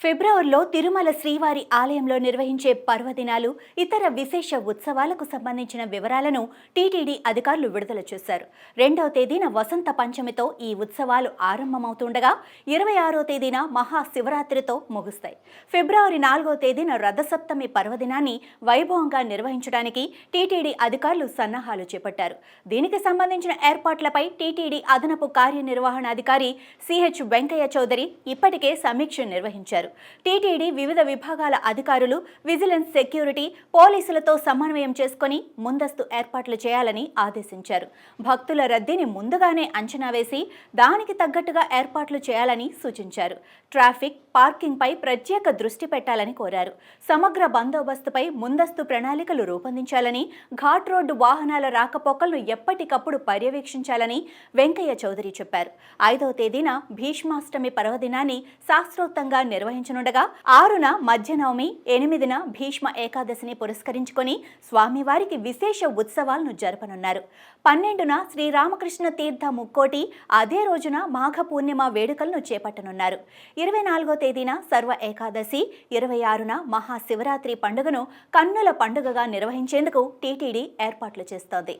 ఫిబ్రవరిలో తిరుమల శ్రీవారి ఆలయంలో నిర్వహించే పర్వదినాలు, ఇతర విశేష ఉత్సవాలకు సంబంధించిన వివరాలను టీటీడీ అధికారులు విడుదల చేశారు. 2వ తేదీన వసంత పంచమితో ఈ ఉత్సవాలు ఆరంభమవుతుండగా 26వ తేదీన మహాశివరాత్రితో ముగుస్తాయి. ఫిబ్రవరి 4వ తేదీన రథసప్తమి పర్వదినాన్ని వైభవంగా నిర్వహించడానికి టీటీడీ అధికారులు సన్నాహాలు చేపట్టారు. దీనికి సంబంధించిన ఏర్పాట్లపై టీటీడీ అదనపు కార్యనిర్వహణాధికారి సిహెచ్ వెంకయ్య చౌదరి ఇప్పటికే సమీక్ష నిర్వహించారు. టీటీడీ వివిధ విభాగాల అధికారులు, విజిలెన్స్, సెక్యూరిటీ, పోలీసులతో సమన్వయం చేసుకుని ముందస్తు ఏర్పాట్లు చేయాలని ఆదేశించారు. భక్తుల రద్దీని ముందుగానే అంచనా వేసి దానికి తగ్గట్టుగా ఏర్పాట్లు చేయాలని సూచించారు. ట్రాఫిక్, పార్కింగ్ పై ప్రత్యేక దృష్టి పెట్టాలని కోరారు. సమగ్ర బందోబస్తుపై ముందస్తు ప్రణాళికలు రూపొందించాలని, ఘాట్ రోడ్డు వాహనాల రాకపోకలను ఎప్పటికప్పుడు పర్యవేక్షించాలని వెంకయ్య చౌదరి చెప్పారు. 5వ తేదీన భీష్మాష్టమి పర్వదినాన్ని శాస్త్రోక్తంగా నిర్వహించనుండగా 6న మధ్యనవమి, 8న భీష్మ ఏకాదశిని పురస్కరించుకొని స్వామివారికి విశేష ఉత్సవాలను జరపనున్నారు. 12న శ్రీరామకృష్ణ తీర్థ ముక్కోటి, అదే రోజున మాఘ పూర్ణిమ వేడుకలను చేపట్టనున్నారు. 24వ తేదీన సర్వ ఏకాదశి, 26న మహాశివరాత్రి పండుగను కన్నుల పండుగగా నిర్వహించేందుకు టీటీడీ ఏర్పాట్లు చేస్తోంది.